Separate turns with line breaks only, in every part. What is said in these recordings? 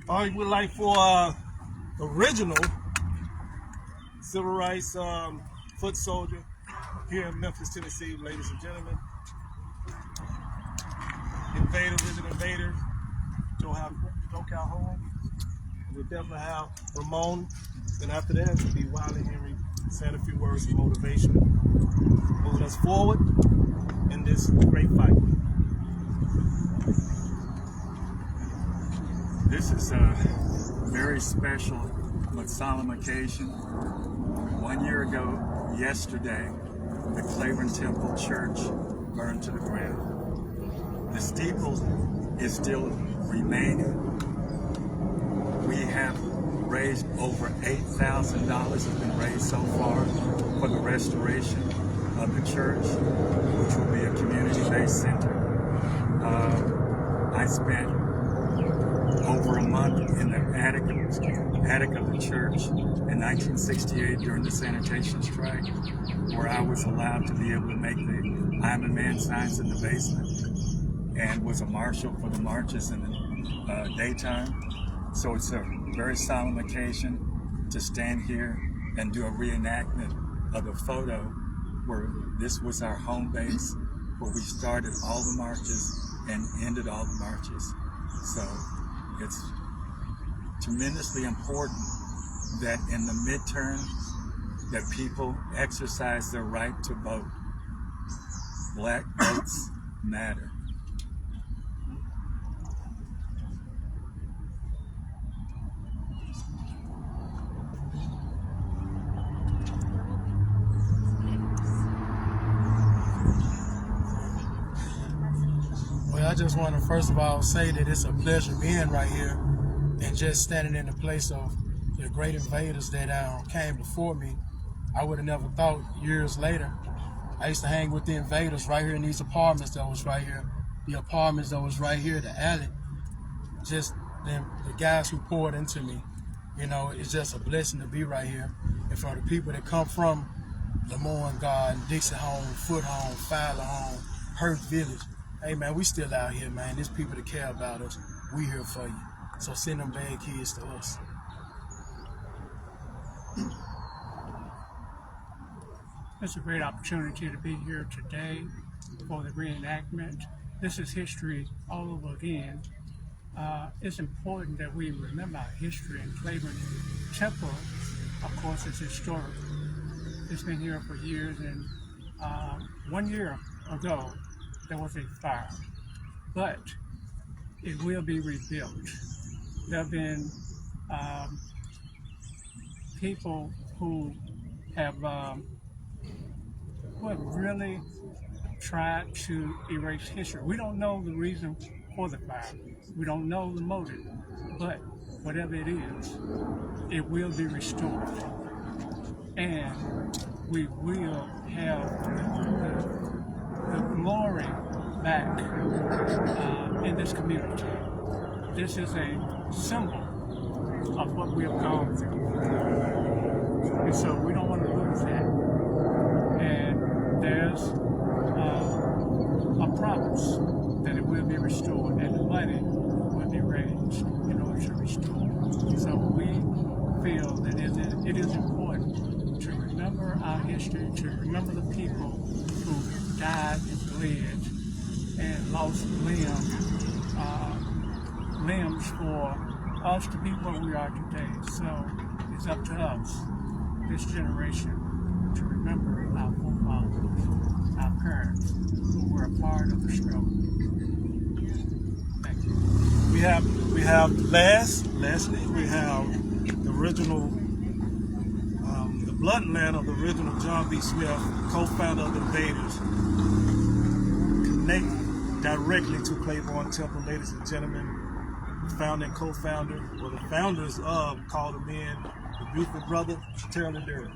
All right, we'd like for original civil rights foot soldier here in Memphis, Tennessee, ladies and gentlemen. Visiting invaders, Joe Calhoun. We definitely have Ramon. Then after that, it'll be Wiley Henry saying a few words of motivation, moving us forward in this great fight.
This is a very special but solemn occasion. 1 year ago, yesterday, the Clayborn Temple Church burned to the ground. The steeple is still remaining. We have raised over $8,000 has been raised so far for the restoration of the church, which will be a community-based center. I spent over a month in the attic of the church in 1968 during the sanitation strike, where I was allowed to be able to make the I'm a Man signs in the basement, and was a marshal for the marches in the daytime. So it's a very solemn occasion to stand here and do a reenactment of a photo where this was our home base, where we started all the marches and ended all the marches. So it's tremendously important that in the midterms that people exercise their right to vote. Black votes matter.
Well, I just want to first of all say that it's a pleasure being right here and just standing in the place of the great invaders that came before me. I would have never thought years later. I used to hang with the invaders right here in these apartments that was right here, the apartments that was right here, the alley. Just the guys who poured into me. You know, it's just a blessing to be right here. And for the people that come from Lemoyne Garden, Dixie Home, Foot Home, Fowler Home, Hurt Village, hey man, we still out here, man. There's people that care about us. We here for you. So send them bad kids to us.
It's a great opportunity to be here today for the reenactment. This is history all over again. It's important that we remember our history, and Clayborn Temple, of course, is historical. It's been here for years, and 1 year ago, there was a fire, but it will be rebuilt. There have been people who have really tried to erase history. We don't know the reason for the fire. We don't know the motive, but whatever it is, it will be restored. And we will have the glory back in this community. This is a symbol of what we have gone through. And so we don't want to lose that. And there's a promise that it will be restored, and the money will be raised in order to restore. So we feel that it is important to remember our history, to remember the people who died and bled and lost limbs for us to be where we are today. So it's up to us, this generation, to remember our forefathers, our parents, who were a part of the struggle. Thank you.
We have lastly, we have the original, the bloodline of the original John B. Smith, co-founder of the Invaders, connect directly to Clayborn Temple, ladies and gentlemen. The founder and co-founder, or the founders of Call the Men, the beautiful brother, Terrell and Derek.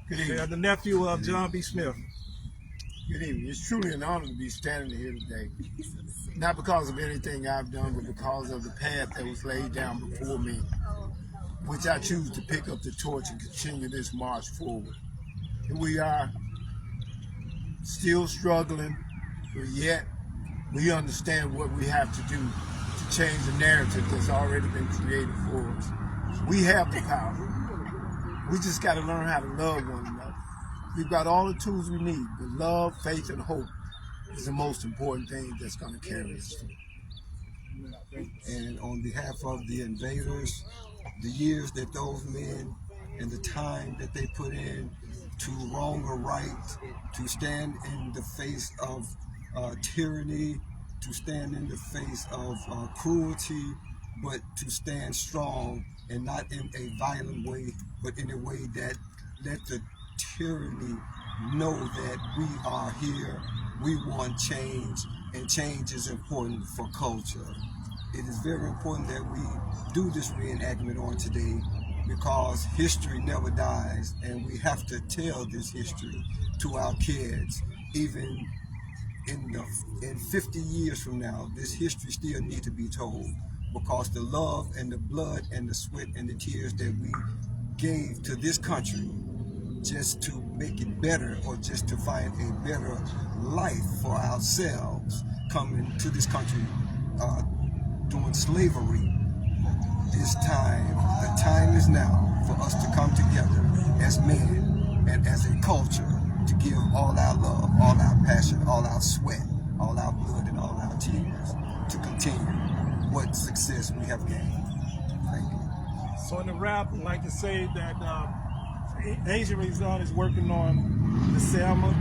Good evening.
They are the nephew of John B. Smith.
Good evening. It's truly an honor to be standing here today. Not because of anything I've done, but because of the path that was laid down before me, which I choose to pick up the torch and continue this march forward. And we are still struggling, but yet we understand what we have to do to change the narrative that's already been created for us. We have the power. We just got to learn how to love one another. We've got all the tools we need, but love, faith, and hope is the most important thing that's going to carry us through.
And on behalf of the invaders, the years that those men and the time that they put in to wrong or right, to stand in the face of tyranny, to stand in the face of cruelty, but to stand strong and not in a violent way, but in a way that let the tyranny know that we are here, we want change, and change is important for culture. It is very important that we do this reenactment on today because history never dies, and we have to tell this history to our kids. Even in 50 years from now, this history still needs to be told, because the love and the blood and the sweat and the tears that we gave to this country just to make it better, or just to find a better life for ourselves coming to this country during slavery. This time, the time is now for us to come together as men and as a culture to give all our love, all our passion, all our sweat, all our blood, and all our tears to continue what success we have gained. Thank you.
So in the wrap, I'd like to say that Asian Resort is working on the Selma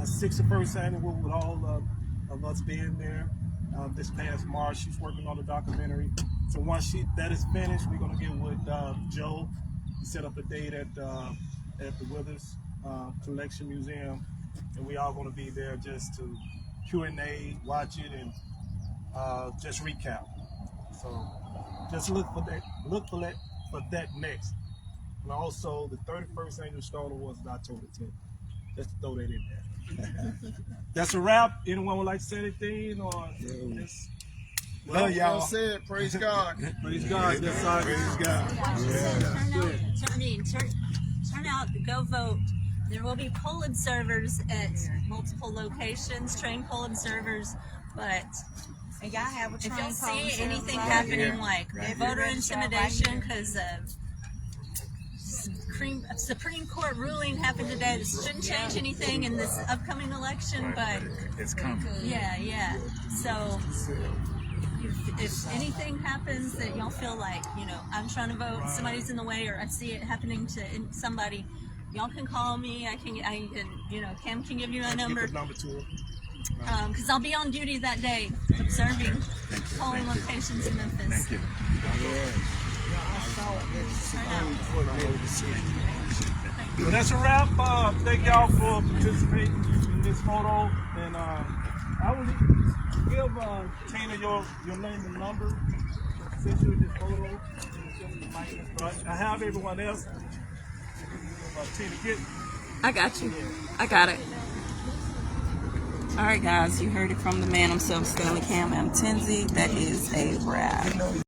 61st annual with all of us being there. This past March, she's working on the documentary. So once that is finished, we're gonna get with Joe to set up a date at the Withers Collection Museum, and we all gonna be there just to Q&A, watch it, and just recap. So just look for that next. And also the 31st Annual Stone Awards is October 10th. Just to throw that in there. That's a wrap. Anyone would like to say anything, or just
Love y'all.
Well said. Praise God.
praise God. That's all.
Praise God.
Turn out, go vote. There will be poll observers at multiple locations, trained poll observers, but
And y'all have a
if
trained
y'all see
police
anything
right
happening
here.
like
Right
voter
here.
intimidation because of Supreme Court ruling happened today that shouldn't change anything in this upcoming election, but
It's coming.
yeah. So if anything happens that y'all feel like, I'm trying to vote, somebody's in the way, or I see it happening to somebody, y'all can call me. I can, Cam can give you my number.
Get the number to her.
Because I'll be on duty that day observing polling locations in Memphis.
Thank you.
Well, that's a wrap. Thank y'all for participating in this photo, and I will give Tina your name and number since you're in this photo. But I have everyone else. Tina, get.
I got you. I got it. All right, guys, you heard it from the man himself, Stanley Cam M. Tenzie. That is a wrap.